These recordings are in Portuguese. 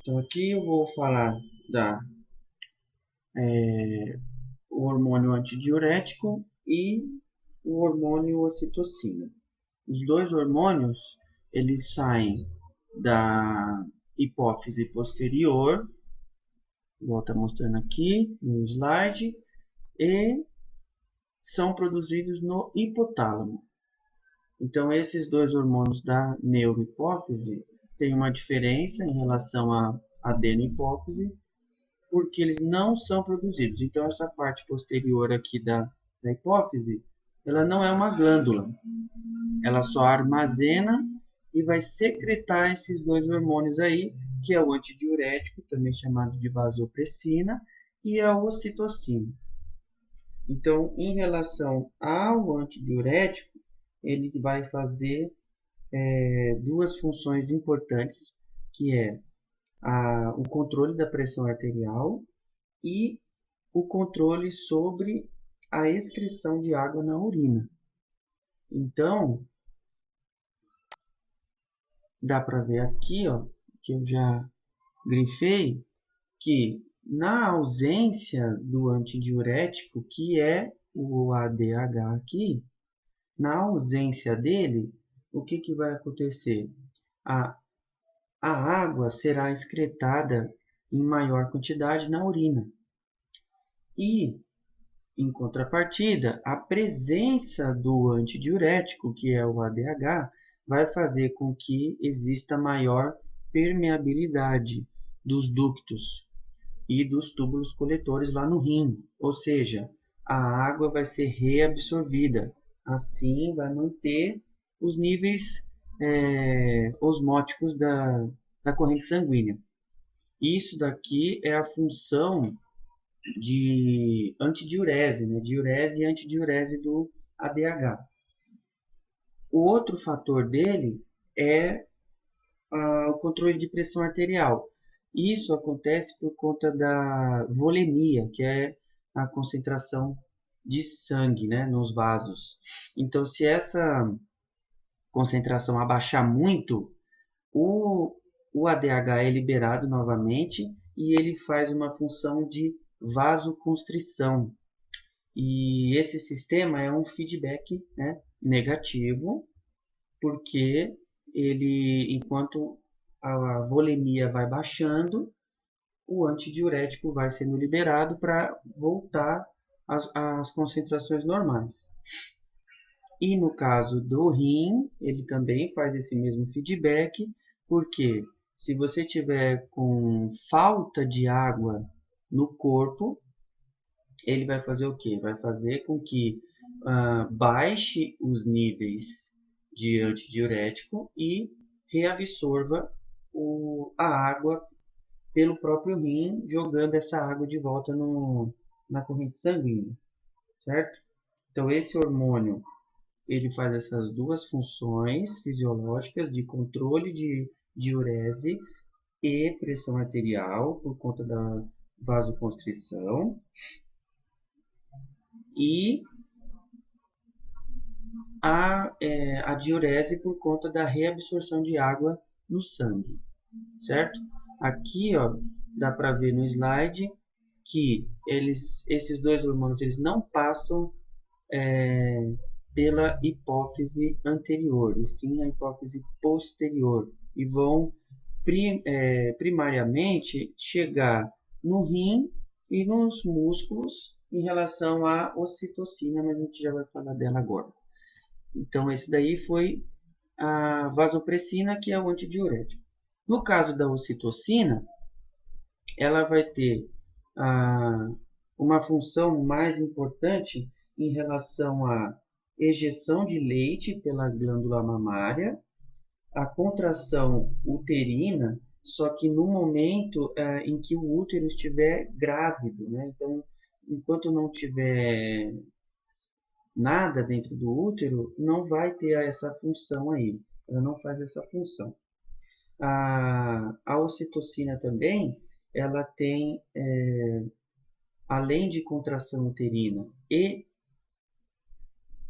Então aqui eu vou falar da o hormônio antidiurético e o hormônio ocitocina. Os dois hormônios, eles saem da hipófise posterior, igual está mostrando aqui no slide, e são produzidos no hipotálamo. Então, esses dois hormônios da neurohipófise têm uma diferença em relação à adenohipófise, porque eles não são produzidos. Então, essa parte posterior aqui da hipófise, ela não é uma glândula. Ela só armazena e vai secretar esses dois hormônios aí, que é o antidiurético, também chamado de vasopressina, e a ocitocina. Então, em relação ao antidiurético, ele vai fazer duas funções importantes, que é o controle da pressão arterial e o controle sobre a excreção de água na urina. Então, dá para ver aqui, ó, que eu já grifei, que na ausência do antidiurético, que é o ADH aqui, na ausência dele, o que vai acontecer? A, a água será excretada em maior quantidade na urina. E, em contrapartida, a presença do antidiurético, que é o ADH, vai fazer com que exista maior permeabilidade dos ductos e dos túbulos coletores lá no rim, ou seja, a água vai ser reabsorvida. Assim, vai manter os níveis osmóticos da corrente sanguínea. Isso daqui é a função de antidiurese, né? Diurese e antidiurese do ADH. O outro fator dele é o controle de pressão arterial. Isso acontece por conta da volemia, que é a concentração de sangue, né, nos vasos. Então, se essa concentração abaixar muito, o, o ADH é liberado novamente e ele faz uma função de vasoconstrição. E esse sistema é um feedback, né, negativo, porque ele, enquanto a volemia vai baixando, o antidiurético vai sendo liberado para voltar às concentrações normais. E no caso do rim, ele também faz esse mesmo feedback, porque se você tiver com falta de água no corpo, ele vai fazer o quê? Vai fazer com que baixe os níveis de antidiurético e reabsorva a água pelo próprio rim, jogando essa água de volta na corrente sanguínea, certo? Então esse hormônio ele faz essas duas funções fisiológicas de controle de diurese e pressão arterial por conta da vasoconstrição e a diurese por conta da reabsorção de água no sangue, certo? Aqui, ó, dá para ver no slide que esses dois hormônios eles não passam pela hipófise anterior, e sim a hipófise posterior, e vão primariamente chegar no rim e nos músculos em relação à ocitocina, mas a gente já vai falar dela agora. Então, esse daí foi a vasopressina, que é o antidiurético. No caso da ocitocina, ela vai ter uma função mais importante em relação à ejeção de leite pela glândula mamária, a contração uterina, só que no momento em que o útero estiver grávido, né? Então, enquanto não tiver nada dentro do útero, não vai ter essa função aí. Ela não faz essa função. A ocitocina também, ela tem, além de contração uterina e,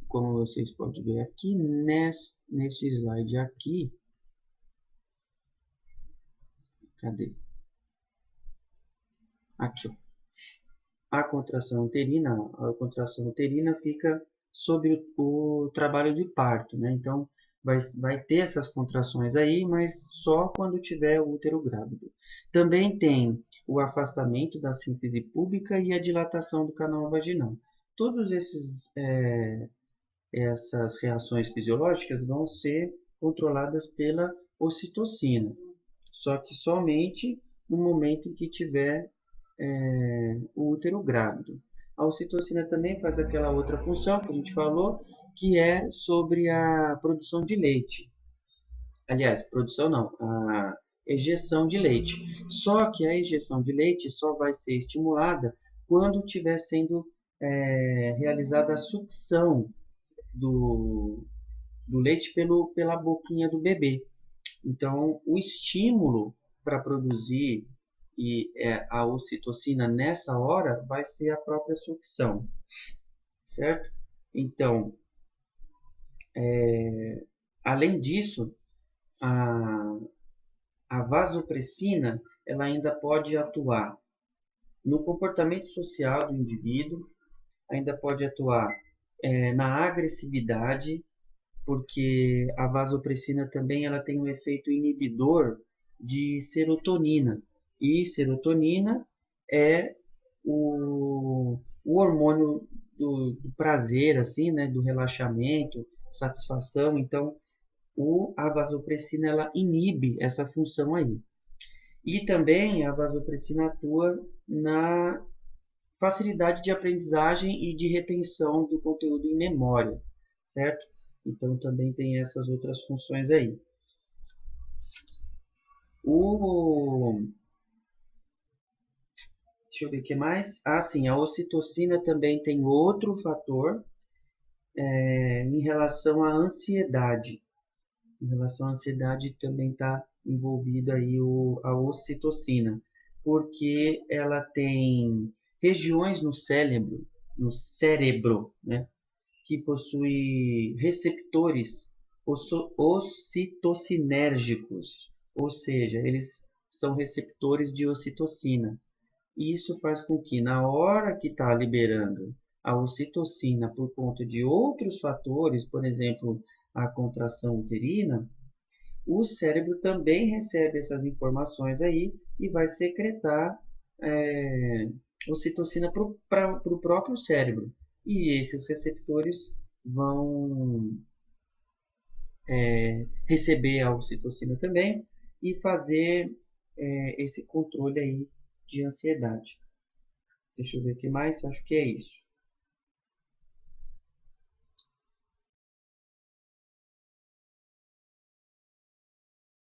como vocês podem ver aqui, nesse slide aqui, cadê? Aqui, ó. A contração uterina fica sobre o trabalho de parto, né? Então, vai ter essas contrações aí, mas só quando tiver o útero grávido. Também tem o afastamento da síntese púbica e a dilatação do canal vaginal. Todos essas reações fisiológicas vão ser controladas pela ocitocina, só que somente no momento em que tiver o útero grávido. A ocitocina também faz aquela outra função que a gente falou, que é sobre a produção de leite. Aliás, produção não, a ejeção de leite. Só que a ejeção de leite só vai ser estimulada quando estiver sendo realizada a sucção do, do leite pela boquinha do bebê. Então, o estímulo para produzir a ocitocina nessa hora vai ser a própria sucção, certo? Então, além disso, a, a vasopressina ela ainda pode atuar no comportamento social do indivíduo, ainda pode atuar na agressividade, porque a vasopressina também ela tem um efeito inibidor de serotonina. E serotonina é o hormônio do prazer, assim, né, do relaxamento, satisfação. Então, a vasopressina ela inibe essa função aí. E também a vasopressina atua na facilidade de aprendizagem e de retenção do conteúdo em memória, certo? Então também tem essas outras funções aí. O... Deixa eu ver o que mais. Ah, sim, a ocitocina também tem outro fator em relação à ansiedade. Em relação à ansiedade também está envolvida aí a ocitocina, porque ela tem regiões no cérebro, né, que possui receptores ocitocinérgicos, ou seja, eles são receptores de ocitocina. E isso faz com que, na hora que está liberando a ocitocina por conta de outros fatores, por exemplo, a contração uterina, o cérebro também recebe essas informações aí e vai secretar é, ocitocina para o próprio cérebro. E esses receptores vão receber a ocitocina também e fazer esse controle aí de ansiedade. Deixa eu ver o que mais, acho que é isso.